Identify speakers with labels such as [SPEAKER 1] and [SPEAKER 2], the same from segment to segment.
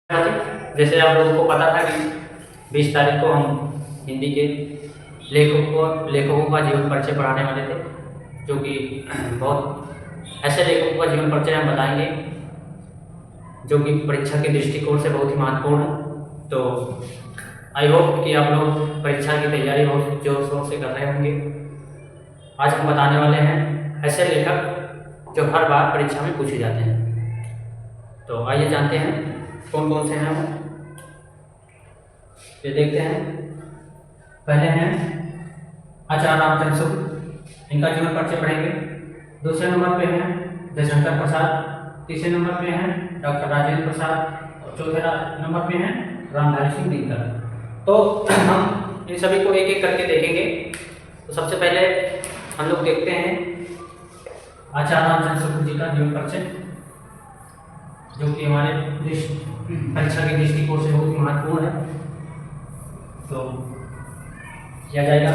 [SPEAKER 1] जैसे आप लोगों को पता था कि 20 तारीख को हम हिंदी के लेखकों का जीवन परिचय पढ़ाने वाले थे, जो कि बहुत ऐसे लेखकों का जीवन परिचय हम बताएंगे जो कि परीक्षा के दृष्टिकोण से बहुत ही महत्वपूर्ण है। तो आई होप कि आप लोग परीक्षा की तैयारी बहुत जोर शोर से कर रहे होंगे। आज हम बताने वाले हैं ऐसे लेखक जो हर बार परीक्षा में पूछे जाते हैं। तो आइए जानते हैं कौन कौन से हैं वो। ये देखते हैं। पहले हैं आचार्य रामचंद्र शुक्ल, इनका जीवन परिचय पढ़ेंगे। दूसरे नंबर पे हैं जयशंकर प्रसाद, तीसरे नंबर पे हैं डॉक्टर राजेंद्र प्रसाद और चौथे नंबर पे हैं रामधारी सिंह दिनकर। तो हम इन सभी को एक एक करके देखेंगे। तो सबसे पहले हम लोग देखते हैं आचार्य रामचंद्र शुक्ल जी का जीवन परिचय, जो कि हमारे परीक्षा के दृष्टिकोण से बहुत महत्वपूर्ण है। तो किया जाएगा।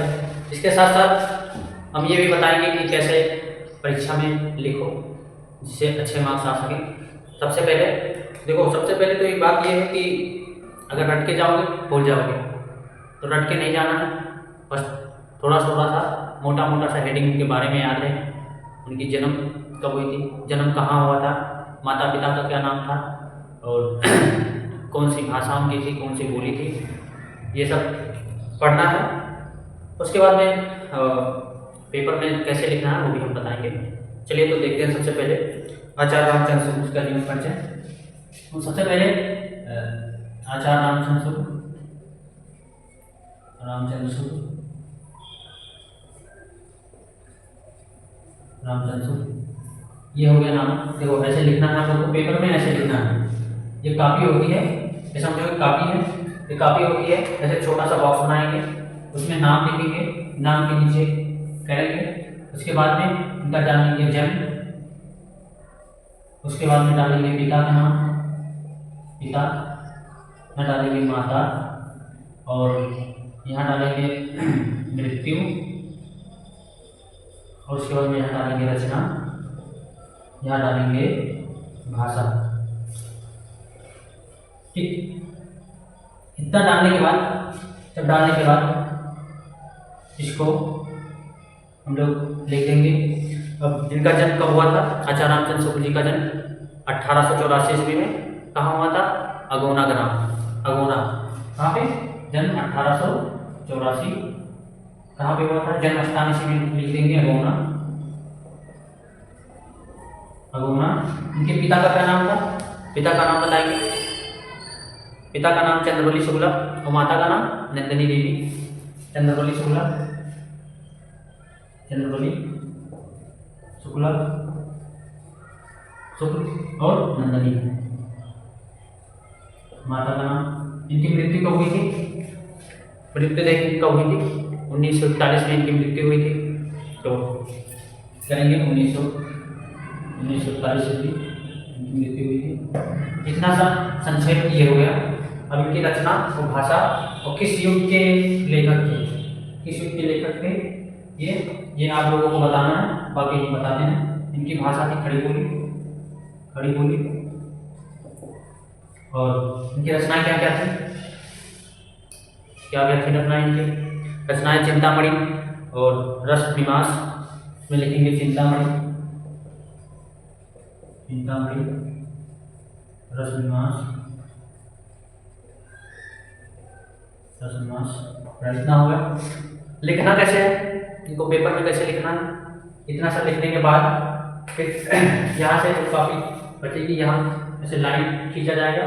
[SPEAKER 1] इसके साथ साथ हम ये भी बताएंगे कि कैसे परीक्षा में लिखो जिससे अच्छे मार्क्स आ सकें। सबसे पहले देखो, सबसे पहले तो एक बात ये है कि अगर रट के जाओगे भूल जाओगे, तो रट के नहीं जाना है। बस थोड़ा थोड़ा सा मोटा मोटा सा हेडिंग के बारे में याद है। उनकी जन्म कब हुई थी, जन्म कहाँ हुआ था, माता पिता का क्या नाम था और कौन सी भाषा उनकी थी, कौन सी बोली थी, ये सब पढ़ना है। उसके बाद में पेपर में कैसे लिखना है वो भी हम बताएंगे। चलिए तो देखते हैं। सबसे पहले आचार्य रामचंद्र शुक्ल का जीवन परिचय। तो सबसे पहले आचार्य रामचंद्र शुक्ल ये हो गया नाम। देखो ऐसे लिखना है आपको पेपर में, ऐसे लिखना है। ये कापी होती है, ये समझो कि कापी है, ये कापी होती है। ऐसे छोटा सा बॉक्स बनाएंगे, उसमें नाम लिखेंगे, नाम के नीचे करेंगे। उसके बाद में इनका डालेंगे जन्म, उसके बाद में डालेंगे पिता का नाम, पिता में डालेंगे माता, और यहाँ डालेंगे मृत्यु, और उसके बाद में यहाँ डालेंगे रचना, यहाँ डालेंगे भाषा। ठीक, इतना डालने के बाद, जब डालने के बाद इसको हम लोग लिख देंगे। अब इनका जन्म कब हुआ था, आचार्य रामचंद्र शुक्ल जी का जन्म 1884 ईस्वी में कहाँ हुआ था, अगोना ग्राम। अगोना कहाँ पे, जन्म 1884 कहाँ पे हुआ था, जन्म स्थान इसी में लिख देंगे अगोना। अगोना। इनके पिता का क्या नाम था, पिता का नाम बताएंगे। पिता का नाम चंद्रवली शुक्ला और माता का नाम नंदिनी देवी। चंद्रवली शुक्ला और नंदिनी माता का नाम। इनकी मृत्यु कब हुई थी, मृत्यु देखिए कब हुई थी, 1941 में इनकी मृत्यु हुई थी। तो करेंगे 1941 में इनकी मृत्यु हुई थी। इतना सा संक्षेप ये हो गया। अब इनकी रचना और भाषा और किस युग के लेखक थे, किस युग के लेखक थे ये आप लोगों को बताना है, बाकी हम बताते हैं। इनकी भाषा थी खड़ी बोली, और इनकी रचनाएं क्या क्या थी, क्या थी रचनाएं इनकी। रचनाएं चिंतामणि और रस निवास में लिखेंगे चिंतामणि, रस निवास इतना होगा। लिखना कैसे है, इनको पेपर में कैसे लिखना है, इतना सा लिखने के बाद फिर यहाँ से जो काफी बचेगी यहाँ ऐसे लाइन खींचा जाएगा।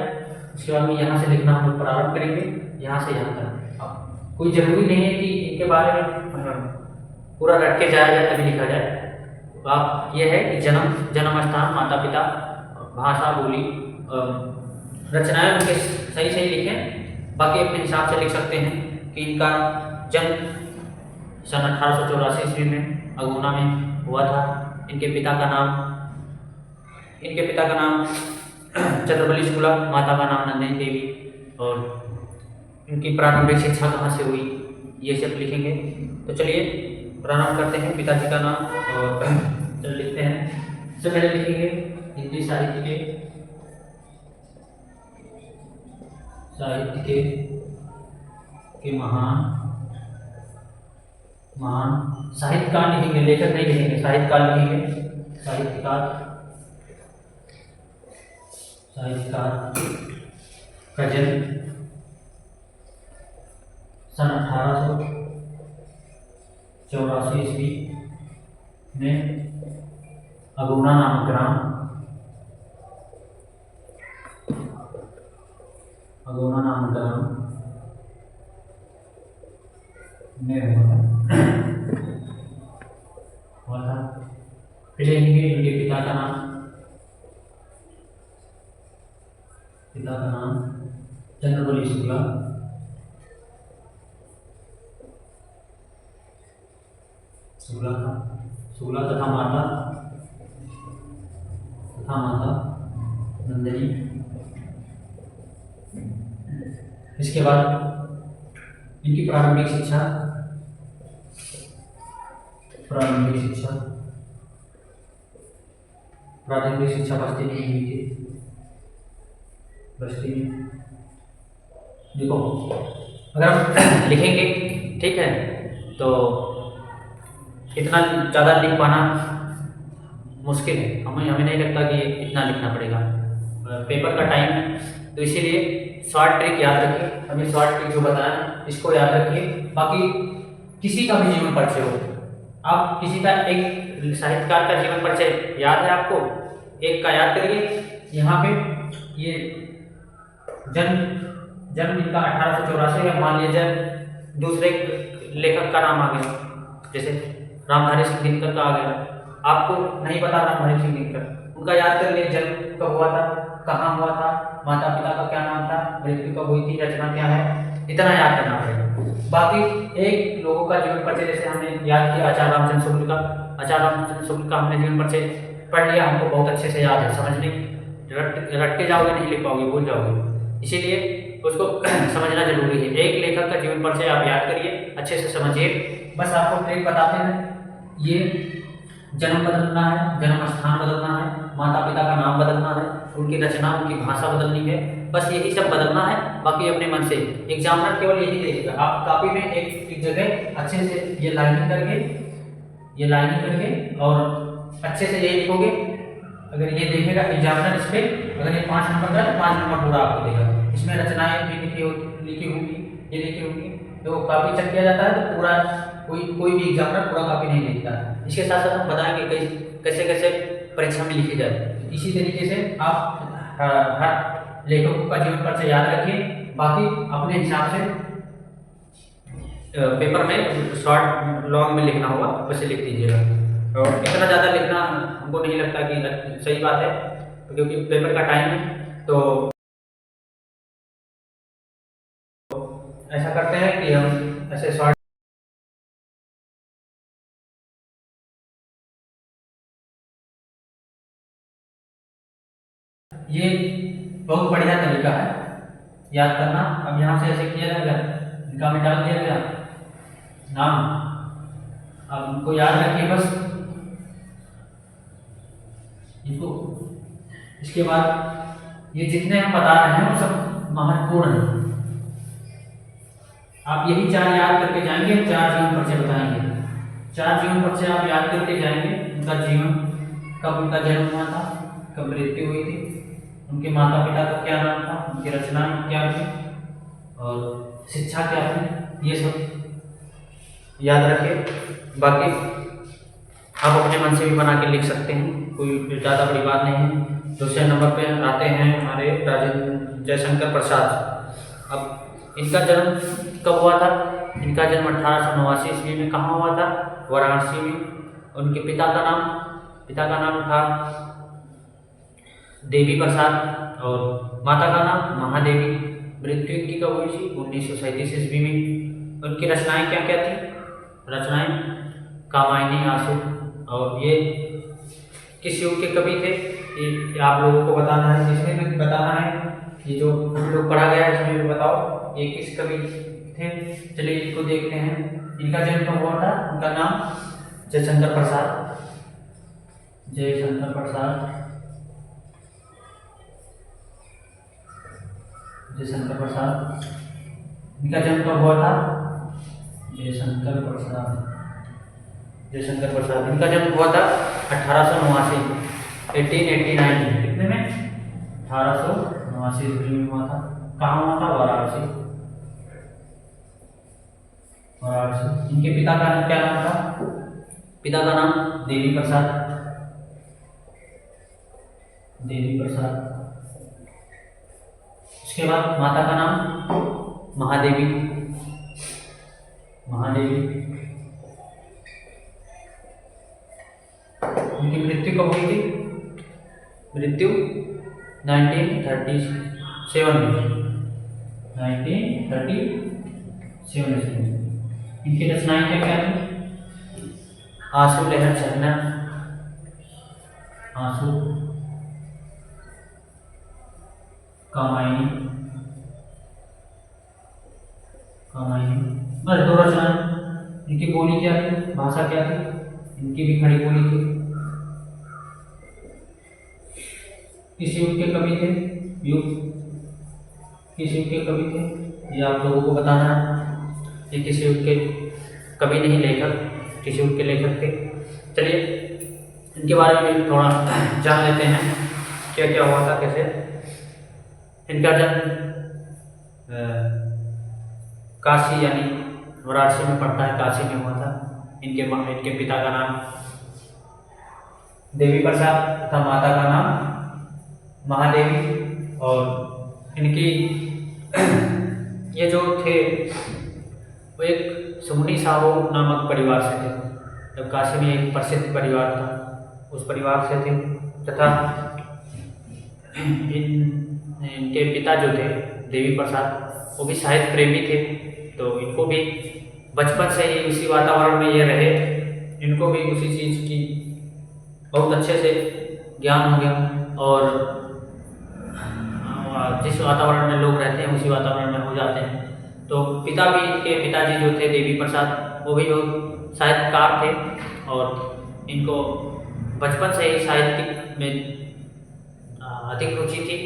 [SPEAKER 1] उसके बाद में यहाँ से लिखना हम प्रारंभ करेंगे, यहाँ से यहाँ तक। अब कोई जरूरी नहीं है कि इनके बारे में पूरा रट के जाया जाए तभी लिखा जाए। तो आप ये है कि जन्म स्थान, माता पिता, भाषा, बोली, रचनाएं उनके सही लिखें। बाकी अपने हिसाब से लिख सकते हैं कि इनका जन्म सन 1884 ईस्वी में अगोना में हुआ था। इनके पिता का नाम चंद्रवली शुक्ला, माता का नाम नंदिनी देवी, और इनकी प्रारंभिक शिक्षा कहाँ से हुई, ये सब लिखेंगे। तो चलिए प्रारंभ करते हैं। पिताजी का नाम और चल लिखते हैं। सबसे पहले लिखेंगे इतनी सारी चीज़ें। साहित्य के महान साहित्यकार लिखेंगे, लेखक नहीं लिखेंगे, साहित्यकार लिखेंगे। साहित्यकार का जन्म सन 1884 ईस्वी में अगुना नामक ग्राम में हुआ था। फिर लिखेंगे इनके पिता का नाम चंद्रबली शुक्ला तथा माता नंदिनी। इसके बाद इनकी प्रारंभिक शिक्षा बस्ती में हुई थी। देखो अगर हम लिखेंगे, ठीक है, तो इतना ज़्यादा लिख पाना मुश्किल है। हमें नहीं लगता कि इतना लिखना पड़ेगा, पेपर का टाइम है, तो इसीलिए शॉर्ट ट्रिक याद रखिए। हमें शॉर्ट ट्रिक जो बताया इसको याद रखिए। बाकी किसी का भी जीवन परिचय हो, आप किसी का एक साहित्यकार का जीवन परिचय याद है आपको, एक का याद करिए। यहाँ पे ये जन्म इनका 1884 है, मान लीजिए दूसरे लेखक का नाम आ गया, जैसे रामधारी सिंह दिनकर का आ गया, आपको नहीं पता रामधारी सिंह दिनकर, उनका याद कर लिए, जन्म कब हुआ था, कहाँ हुआ था, माता पिता का क्या नाम था, मृत्यु कब हुई थी, रचना क्या है, इतना याद करना पड़ेगा। बाकी एक लोगों का जीवन परिचय जैसे हमने याद किया आचार्य रामचंद्र शुक्ल का हमने जीवन परिचय पढ़ लिया, हमको बहुत अच्छे से याद है, समझने रट के जाओगे नहीं लिख पाओगे, भूल जाओगे, इसीलिए उसको समझना जरूरी है। एक लेखक का जीवन परिचय आप याद करिए, अच्छे से समझिए। बस आपको ट्रिक बताते हैं, ये जन्म बदलना है, जन्म स्थान बदलना है, माता पिता का नाम बदलना है, उनकी रचना, उनकी भाषा बदलनी है, बस यही सब बदलना है। बाकी अपने मन से एग्जामिनर केवल यही देखेगा। आप कॉपी में एक जगह अच्छे से ये लाइनिंग करके और अच्छे से ये लिखोगे। अगर ये देखेगा एग्जामिनर इस पर, अगर ये 5 नंबर का तो 5 नंबर पूरा आपको देगा। इसमें रचनाएं भी लिखी होंगी, तो कॉपी चेक किया जाता है, तो पूरा कोई भी एग्जामिनर पूरा कॉपी नहीं लिखता। इसके साथ साथ हम बताएंगे कैसे कैसे परीक्षा में लिखी जाए। इसी तरीके से आप हर लेखकों का जीवन परिचय याद रखिए, बाकी अपने हिसाब से पेपर में शॉर्ट लॉन्ग में लिखना होगा वैसे लिख दीजिएगा। और इतना ज़्यादा लिखना हमको नहीं लगता कि सही बात है, क्योंकि पेपर का टाइम है। तो ऐसा करते हैं कि हम ऐसे शॉर्ट ये बहुत बढ़िया तरीका है याद करना। अब यहाँ से ऐसे किया जाएगा, इनका में डाल दिया गया नाम, अब उनको याद रखिए बस इनको। इसके बाद ये जितने हम बता रहे हैं वो सब महत्वपूर्ण है। आप यही 4 याद करके जाएंगे, 4 जीवन परिचय बताएंगे। 4 जीवन परिचय आप याद करके जाएंगे, उनका जीवन, कब उनका जन्म हुआ था, कब मृत्यु हुई थी, उनके माता पिता का क्या नाम था, उनकी रचनाएं क्या थी और शिक्षा क्या थी, ये सब याद रखिए। बाकी आप अपने मन से भी बना के लिख सकते हैं, कोई ज़्यादा बड़ी बात नहीं है। दूसरे नंबर पे आते हैं हमारे राजेंद्र जयशंकर प्रसाद। अब इनका जन्म कब हुआ था? इनका जन्म 1889 ईस्वी में कहाँ हुआ था? वाराणसी में। उनके पिता का नाम था देवी प्रसाद और माता का नाम महादेवी। मृत्यु इनकी कब हुई थी? 1937 ईस्वी में। उनकी रचनाएं क्या क्या थी? रचनाएं कामायनी, आंसू। और ये किस युग के कवि थे ये आप लोगों को बताना है, इसमें भी बताना है। ये जो हम लोग पढ़ा गया है इसमें भी बताओ ये किस कवि थे। चलिए इसको देखते हैं। इनका जन्म कब हुआ था? उनका नाम जयशंकर प्रसाद। जयशंकर प्रसाद। इनका जन्म कब हुआ था? जयशंकर प्रसाद इनका जन्म हुआ था 1889, 1889 कितने में? 1889 में हुआ था। कहाँ हुआ था? वाराणसी। इनके पिता का नाम क्या नाम था? पिता का नाम देवी प्रसाद। उसके बाद माता का नाम महादेवी। उनकी मृत्यु कब हुई थी? मृत्यु 1937 में। 1937 में। इनकी रचनाएं क्या क्या थी? आंसू लहर झरना, आंसू, कामायनी, बस 2 रचनाएं। इनकी बोली क्या थी? भाषा क्या थी? इनकी भी खड़ी बोली थी। किस युग के कवि थे? किस युग के कवि थे? ये आप लोगों को बताना है। ये किस युग के कवि नहीं, लेखक, किस युग के लेखक थे। चलिए इनके बारे में थोड़ा जान लेते हैं, क्या क्या हुआ था, कैसे। इनका जन्म काशी यानी वाराणसी में पड़ता है, काशी में हुआ था। इनके पिता का नाम देवी प्रसाद तथा माता का नाम महादेवी। और इनकी ये जो थे वो एक सुमनी साहू नामक परिवार से थे। जब काशी में एक प्रसिद्ध परिवार था, उस परिवार से थे। तथा इनके पिता जो थे देवी प्रसाद, वो भी साहित्य प्रेमी थे। तो इनको भी बचपन से ही उसी वातावरण में ये रहे, इनको भी उसी चीज़ की बहुत अच्छे से ज्ञान हो गया। और जिस वातावरण में लोग रहते हैं उसी वातावरण में हो जाते हैं। तो इनके पिताजी जो थे देवी प्रसाद, वो भी बहुत साहित्यकार थे और इनको बचपन से ही साहित्य में अधिक रुचि थी।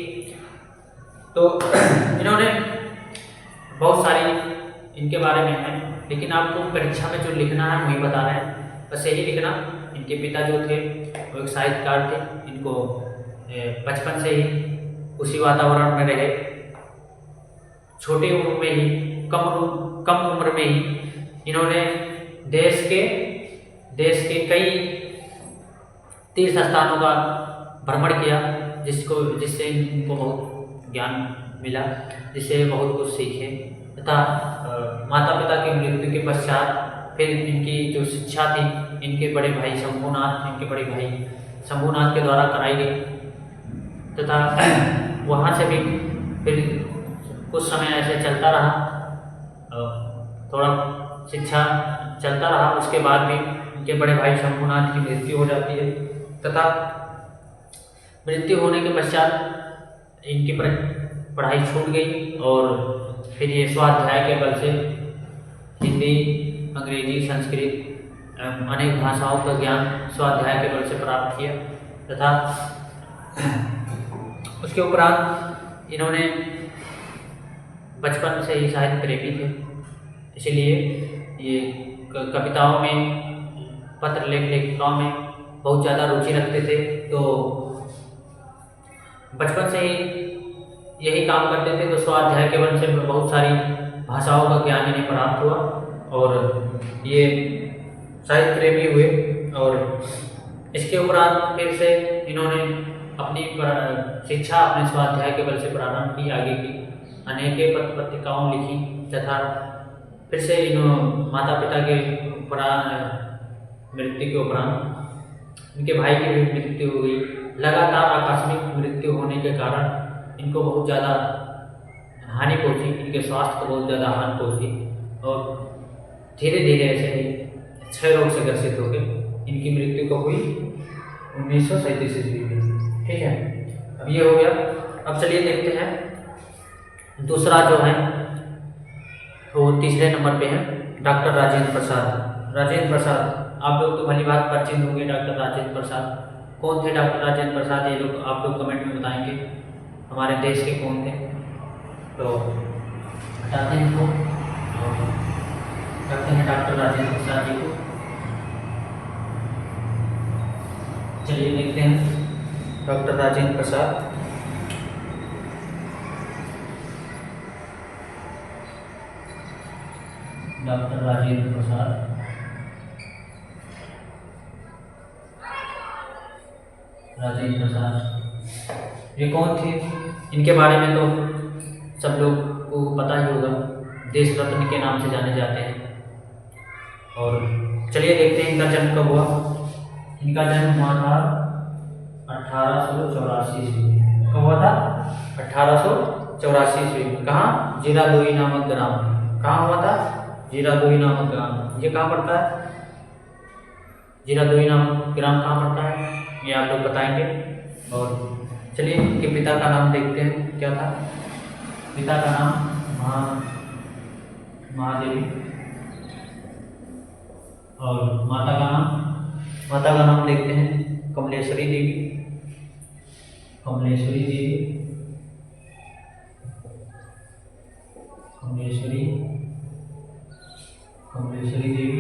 [SPEAKER 1] तो इन्होंने बहुत सारी इनके बारे में है, लेकिन आपको परीक्षा में जो लिखना है वही बता रहे हैं, बस यही लिखना। इनके पिता जो थे वो एक साहित्यकार थे। इनको बचपन से ही उसी वातावरण में रहे। छोटी उम्र में ही, कम उम्र में ही इन्होंने देश के कई तीर्थ स्थानों का भ्रमण किया, जिससे इनको बहुत ज्ञान मिला, जिससे बहुत कुछ सीखे। तथा माता पिता की मृत्यु के पश्चात फिर इनकी जो शिक्षा थी इनके बड़े भाई शंभूनाथ के द्वारा कराई गई। तथा वहाँ से भी फिर कुछ समय ऐसे चलता रहा, थोड़ा शिक्षा चलता रहा। उसके बाद भी इनके बड़े भाई शंभूनाथ की मृत्यु हो जाती है। तथा मृत्यु होने के पश्चात इनकी पढ़ाई छूट गई और फिर ये स्वाध्याय के बल से हिंदी, अंग्रेजी, संस्कृत अनेक भाषाओं का ज्ञान स्वाध्याय के बल से प्राप्त किया। तथा उसके उपरांत इन्होंने बचपन से ही साहित्य प्रेमी थे, इसीलिए ये कविताओं में, पत्र लेखिकाओं में बहुत ज़्यादा रुचि रखते थे। तो बचपन से ही यही काम करते थे। तो स्वाध्याय के बल से बहुत सारी भाषाओं का ज्ञान इन्हें प्राप्त हुआ और ये साहित्य प्रेमी हुए। और इसके उपरांत फिर से इन्होंने अपनी शिक्षा अपने स्वाध्याय के बल से प्रारंभ की, आगे की अनेक पत्र पत्रिकाओं लिखी। तथा फिर से माता पिता के मृत्यु के उपरांत इनके भाई की भी मृत्यु हो गई। लगातार आकस्मिक मृत्यु होने के कारण इनको बहुत ज़्यादा हानि पहुंची, इनके स्वास्थ्य को बहुत ज़्यादा हानि पहुंची और धीरे धीरे ऐसे ही क्षय रोग से ग्रसित हो गए। इनकी मृत्यु कब हुई? 1937 ईस्वी में। ठीक है, अब ये हो गया। अब चलिए देखते हैं दूसरा जो है वो तीसरे नंबर पे है डॉक्टर राजेंद्र प्रसाद। राजेंद्र प्रसाद आप लोग तो भली बात परिचित होंगे। डॉक्टर राजेंद्र प्रसाद कौन थे? डॉक्टर राजेंद्र प्रसाद ये लोग आप लोग कमेंट में बताएंगे हमारे देश के कौन थे। तो हटाते हैं इनको और करते हैं डॉक्टर राजेंद्र प्रसाद जी को। चलिए देखते हैं डॉक्टर राजेंद्र प्रसाद। डॉक्टर राजेंद्र प्रसाद, राजेंद्र प्रसाद ये कौन थे? इनके बारे में तो सब लोग को पता ही होगा, देश रत्न के नाम से जाने जाते हैं। और चलिए देखते हैं इनका जन्म कब हुआ। इनका जन्म हुआ था 1884 ईस्वी में। कब हुआ था? 1884 ईस्वी में। कहाँ? जीरादोई नामक ग्राम। कहाँ हुआ था? जीरादोई नामक ग्राम। ये कहाँ पड़ता है? जीरादोई नामक ग्राम कहाँ पड़ता है ये आप लोग बताएंगे। और चलिए इनके पिता का नाम देखते हैं क्या था। पिता का नाम महादेवी और माता का नाम देखते हैं कमलेश्वरी देवी। कमलेश्वरी देवी, कमलेश्वरी देवी।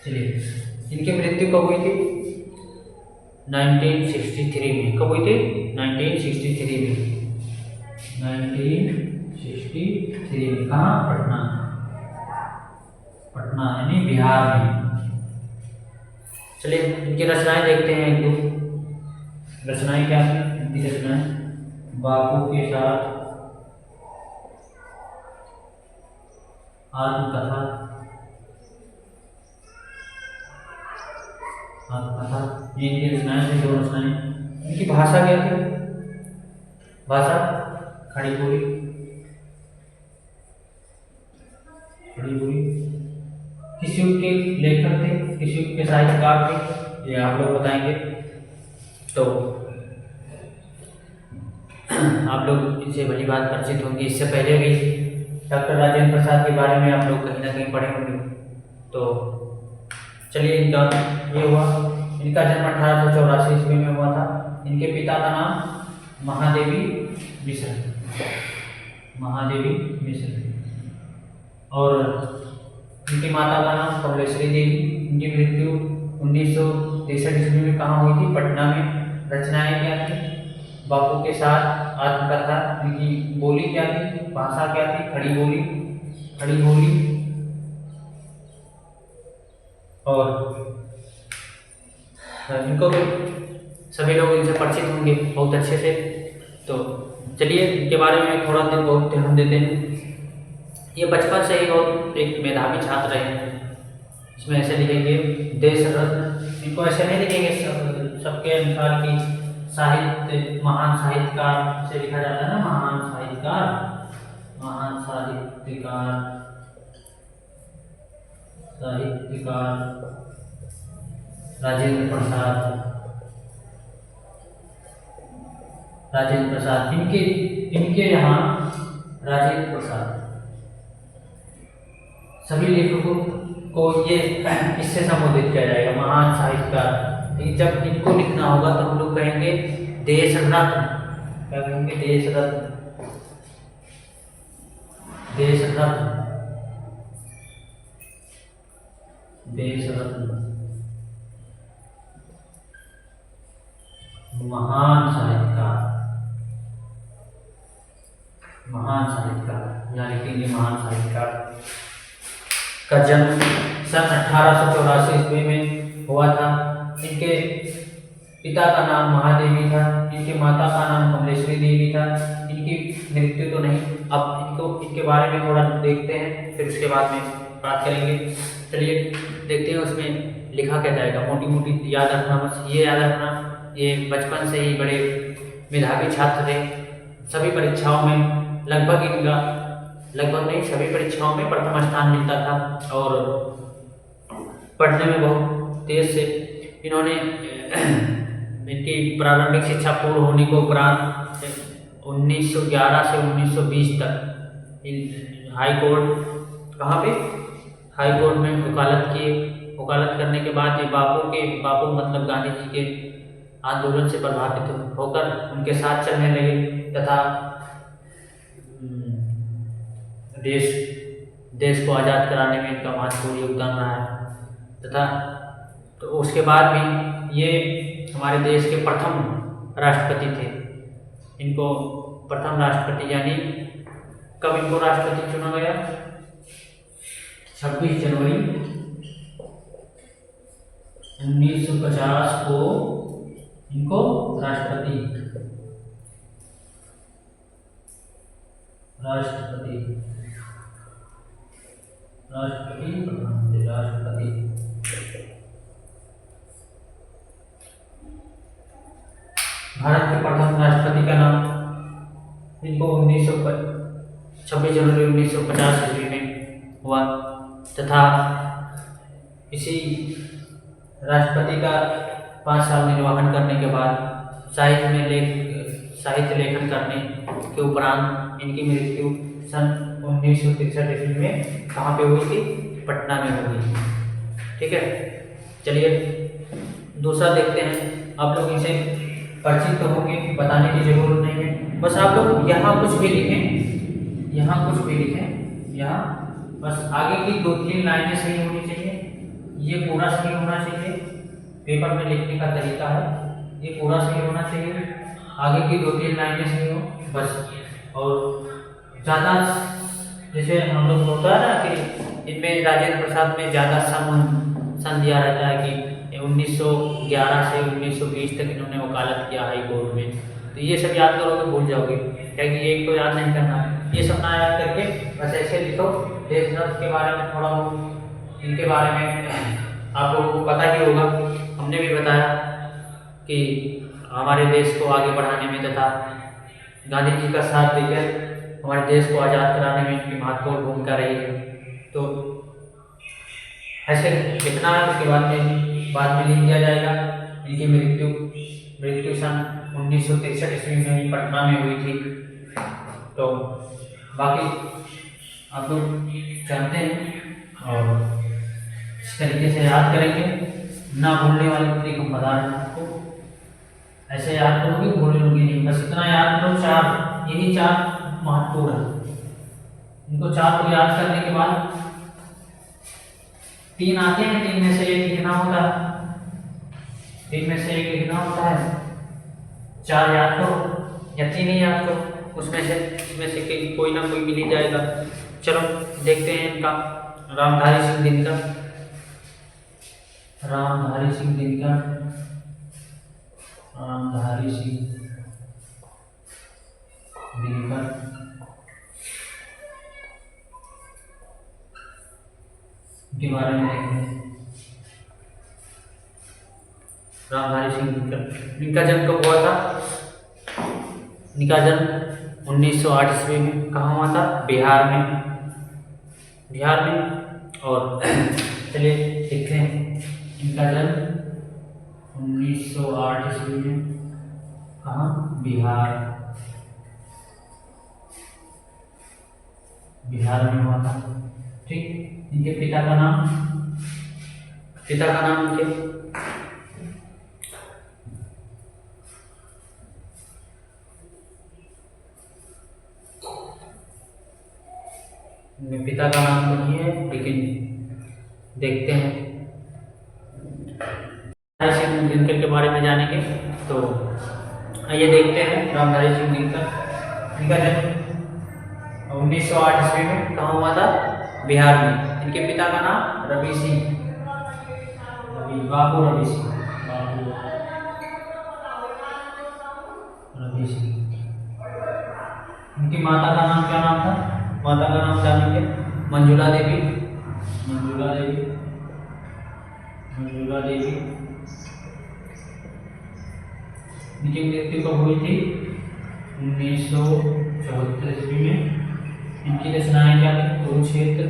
[SPEAKER 1] चलिए इनकी मृत्यु कब हुई थी? 1963 में। कब हुई थी? 1963 में। 1963 में। कहाँ? पटना यानी बिहार में। चलिए इनकी रचनाएं देखते हैं एक दो। रचनाएं क्या थी इनकी रचनाएं? बापू के साथ आत्मकथा, ये इनकी रचनाएं थी, दो रचनाएं। इनकी भाषा क्या थी? भाषा खड़ी बोली। किस युग के लेखक थे? किस युग के साहित्यकार थे? ये आप लोग बताएंगे। तो आप लोग इनसे भली बात परिचित होंगे, इससे पहले भी डॉक्टर राजेंद्र प्रसाद के बारे में आप लोग कहीं ना कहीं पढ़े होंगे। तो चलिए इनका ये हुआ। इनका जन्म 1884 ईस्वी में हुआ था। इनके पिता का नाम महादेवी मिश्र और इनकी माता का नाम कमलेश्वरी देवी। इनकी मृत्यु 1963 ईस्वी में कहाँ हुई थी? पटना में। रचनाएं क्या थी? बापू के साथ आत्मकथा। इनकी बोली क्या थी? भाषा क्या थी? खड़ी बोली। और इनको तो सभी लोग इनसे परिचित होंगे बहुत अच्छे से। तो चलिए इनके बारे में थोड़ा देर बहुत ध्यान देते हैं। ये बचपन से ही बहुत एक मेधावी छात्र रहे हैं। इसमें ऐसे लिखेंगे देश रत्न। इनको ऐसे नहीं लिखेंगे सबके अनुसार की साहित्य महान साहित्यकार से लिखा जाता है ना, महान साहित्यकार राजेंद्र प्रसाद। इनके यहाँ राजेंद्र प्रसाद सभी लेखकों को ये इससे संबोधित किया जाएगा, महान साहित्यकार। जब इनको लिखना होगा तो हम लोग कहेंगे देश रत्न। क्या कहेंगे? देश रत्न। महान साहित्यकार यहाँ लिखेंगे महान साहित्यकार। का जन्म सन 1884 ईस्वी में हुआ था। इनके पिता का नाम महादेवी था। इनकी माता का नाम कमलेश्वरी देवी था। इनकी मृत्यु तो नहीं। अब इनके बारे में थोड़ा देखते हैं, फिर उसके बाद में बात करेंगे। चलिए देखते हैं उसमें लिखा क्या जाएगा। मोटी याद रखना, बस ये याद रखना, ये बचपन से ही बड़े मेधावी छात्र थे। सभी परीक्षाओं में लगभग नहीं, सभी परीक्षाओं में प्रथम स्थान मिलता था और पढ़ने में बहुत तेज से। इन्होंने इनकी प्रारंभिक शिक्षा पूर्ण होने को उपरांत 1911 से 1920 तक हाई कोर्ट, कहाँ पे? हाई कोर्ट में वकालत किए। वकालत करने के बाद ये बापू मतलब गांधी जी के आंदोलन से प्रभावित होकर उनके साथ चलने लगे तथा देश देश को आज़ाद कराने में इनका महत्वपूर्ण योगदान रहा है। तथा तो उसके बाद भी ये हमारे देश के प्रथम राष्ट्रपति थे। इनको प्रथम राष्ट्रपति यानी कब इनको राष्ट्रपति चुना गया? 26 जनवरी 1950 को इनको राष्ट्रपति भारत के प्रथम राष्ट्रपति का नाम इनको 26 जनवरी 1950 ईस्वी में हुआ तथा इसी राष्ट्रपति का 5 साल निर्वहन करने के बाद साहित्य लेखन करने के उपरांत इनकी मृत्यु सन 1963 ईस्वी में कहाँ पे हुई थी? पटना में हुई। ठीक है, चलिए दूसरा देखते हैं। आप लोग इसे परिचित तो होंगे, बताने की जरूरत नहीं है। बस आप लोग यहाँ कुछ भी लिखें, यहाँ बस आगे की 2-3 लाइनें सही होनी चाहिए। ये पूरा सही होना चाहिए, पेपर में लिखने का तरीका है, ये पूरा सही होना चाहिए। आगे की 2-3 लाइनें सही हो बस। और ज़्यादा जैसे हम लोग होता है ना कि इनमें राजेंद्र प्रसाद में ज़्यादा सन दिया रहता है कि 1911 से 1920 तक इन्होंने वकालत किया हाई कोर्ट में। तो ये सब याद करोगे भूल जाओगे, क्योंकि एक तो याद नहीं करना है। ये सब ना याद करके बस ऐसे लिखो। देशभक्त के बारे में थोड़ा बहुत, इनके बारे में आप लोगों को पता ही होगा। हमने भी बताया कि हमारे देश को आगे बढ़ाने में तथा गांधी जी का साथ देकर हमारे देश को आज़ाद कराने में इनकी महत्वपूर्ण भूमिका रही है। तो ऐसे लिखना है, उसके बाद में लिख दिया जाएगा। इनकी मृत्यु सन 1963 ईस्वी में पटना में हुई थी। तो बाकी आप लोग जानते हैं और इस तरीके से याद करेंगे, ना भूलने वाले तरीके हम बता रहे हैं आपको। ऐसे याद करोगे, भूलोगे नहीं। बस इतना याद करो, 4 यही 4 महत्वपूर्ण है। इनको 4 को याद करने के बाद 3 आते हैं, 3 में से एक लिखना होता है, 3 में से एक लिखना होता है। 4 याद करो या 3 ही याद करो, उसमें से कोई ना कोई मिल ही जाएगा। चलो देखते हैं इनका। रामधारी सिंह दिनकर, के बारे में देखते हैं। रामधारी सिंह दिनकर, इनका जन्म कब हुआ था? इनका जन्म 1908 ईस्वी में कहाँ हुआ था? बिहार में। और चलिए देखते हैं, इनका जन्म 1908 ईस्वी में कहाँ? बिहार में हुआ था। ठीक, इनके पिता का नाम इनके पिता का नाम तो नहीं है, लेकिन देखते हैं। रामधारी सिंह दिनकर के बारे में जानेंगे, तो आइए देखते हैं। रामधारी सिंह दिनकर, इनका जन्म 1908 ईस्वी में कहाँ हुआ था? बिहार में। इनके पिता का नाम रवि सिंह, बाबू रवि सिंह। इनकी माता का नाम क्या नाम था? माता का नाम जानेंगे, मंजुला देवी। इनकी मृत्यु कब हुई थी? 1974 ईस्वी में। इनकी रचनाएं क्या थी? कुरुक्षेत्र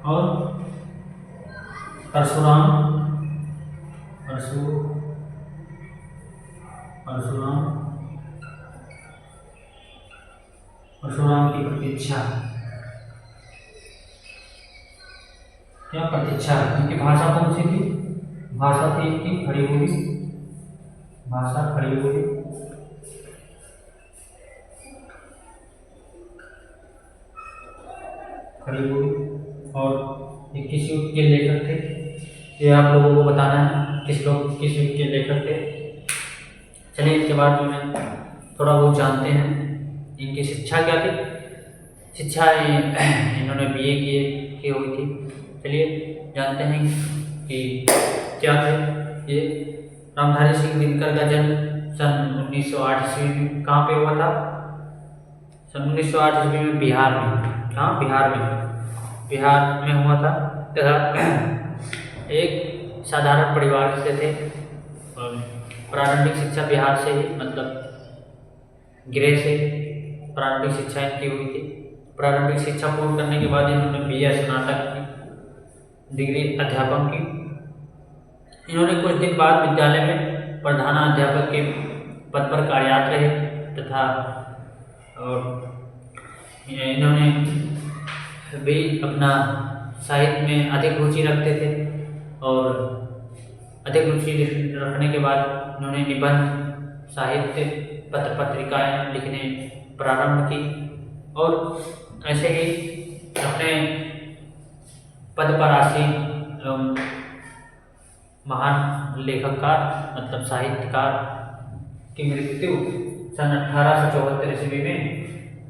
[SPEAKER 1] और परशुराम की प्रतीक्षा। या प्रतीक्षा। इनकी भाषा कौन सी थी? भाषा थी इनकी खड़ी बोली, भाषा खड़ी बोली। खड़ी बोली। और ये किस युग के लेखक थे? ये आप लोगों को बताना है किस युग के लेखक थे। चलिए इसके बाद जो है थोड़ा बहुत जानते हैं इनकी शिक्षा क्या थी। शिक्षा इन्होंने BA की हुई थी। चलिए जानते हैं कि क्या थे ये। रामधारी सिंह दिनकर का जन्म सन 1908 ईस्वी में कहाँ पे हुआ था? सन 1908 ईस्वी में बिहार में। कहाँ? बिहार में हुआ था। तथा एक साधारण परिवार से थे और प्रारंभिक शिक्षा बिहार से ही, मतलब गृह से प्रारंभिक शिक्षा इनकी हुई थी। प्रारंभिक शिक्षा पूर्ण करने के बाद इन्होंने BA स्नातक की डिग्री अध्यापन की। इन्होंने कुछ दिन बाद विद्यालय में प्रधानाध्यापक के पद पर कार्यरत रहे तथा इन्होंने भी अपना साहित्य में अधिक रुचि रखते थे और अधिक रुचि रखने के बाद इन्होंने निबंध, साहित्य, पत्र पत्रिकाएं लिखने प्रारंभ की और ऐसे ही अपने पद पर आसीन एवं महान लेखककार मतलब साहित्यकार की मृत्यु सन 1874 ईस्वी में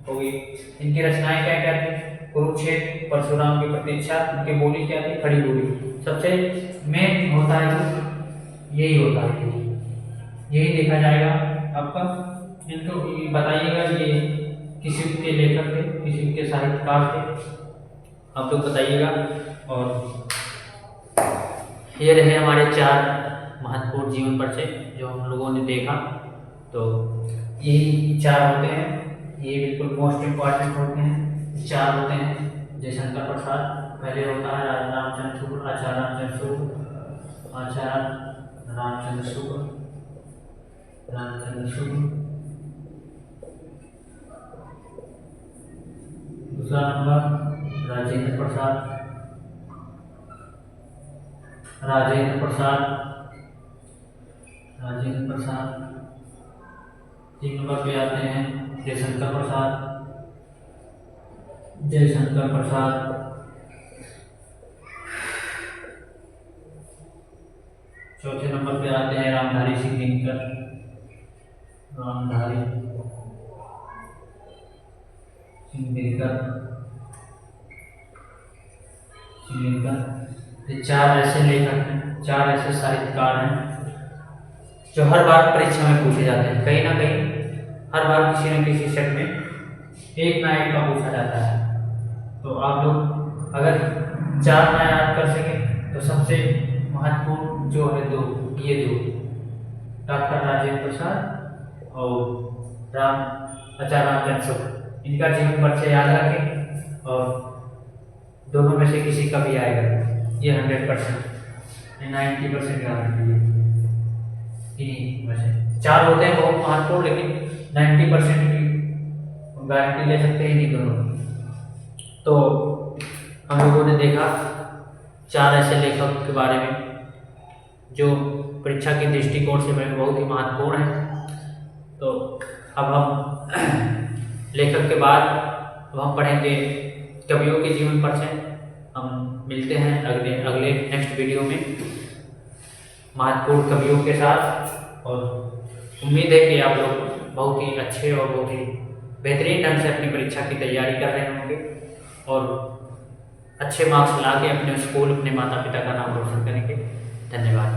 [SPEAKER 1] हो गई। इनकी रचनाएं क्या क्या थी? कुरुक्षेत्र, परशुराम की प्रतीक्षा। इनकी बोली क्या थी? खड़ी बोली। सबसे मेन होता है जो यही होता है, यही देखा जाएगा आपका। इनको बताइएगा ये किस युग के लेखक थे, किस युग के साहित्यकार थे, आप लोग बताइएगा। और ये रहे हमारे 4 महत्वपूर्ण जीवन परिचय जो हम लोगों ने देखा। तो यही 4 होते हैं, ये बिल्कुल मोस्ट इम्पॉर्टेंट होते हैं। 4 होते हैं। जयशंकर प्रसाद पहले होता है, राजा रामचंद्र शुक्ल, आचार्य रामचंद्र शुक्ल, दूसरा नंबर राजेंद्र प्रसाद, 3 नंबर पे आते हैं जयशंकर प्रसाद। चौथे नंबर पे आते हैं रामधारी सिंह दिनकर। ये 4 ऐसे लेखक हैं, 4 ऐसे साहित्यकार हैं जो हर बार परीक्षा में पूछे जाते हैं। कहीं ना कहीं हर बार किसी न किसी सेट में एक ना एक का पूछा जाता है। तो आप लोग अगर 4 ना याद कर सकें तो सबसे महत्वपूर्ण जो है ये दो डॉक्टर राजेंद्र प्रसाद और आचार्य रामचंद्र शुक्ल, इनका जीवन परिचय याद रखें और दोनों में से किसी का भी आएगा ये 100% 90% गारंटी है। 4 होते हैं बहुत महत्वपूर्ण, लेकिन 90% की गारंटी ले सकते हैं नहीं दोनों। तो हम लोगों ने देखा 4 ऐसे लेखक के बारे में जो परीक्षा के दृष्टिकोण से बहुत ही महत्वपूर्ण है। तो अब हम लेखक के बाद अब हम पढ़ेंगे कवियों के जीवन परिचय। हम मिलते हैं अगले नेक्स्ट वीडियो में महत्वपूर्ण कवियों के साथ। और उम्मीद है कि आप लोग बहुत ही अच्छे और बहुत ही बेहतरीन ढंग से अपनी परीक्षा की तैयारी कर रहे होंगे और अच्छे मार्क्स ला के अपने स्कूल, अपने माता पिता का नाम रोशन करेंगे। धन्यवाद।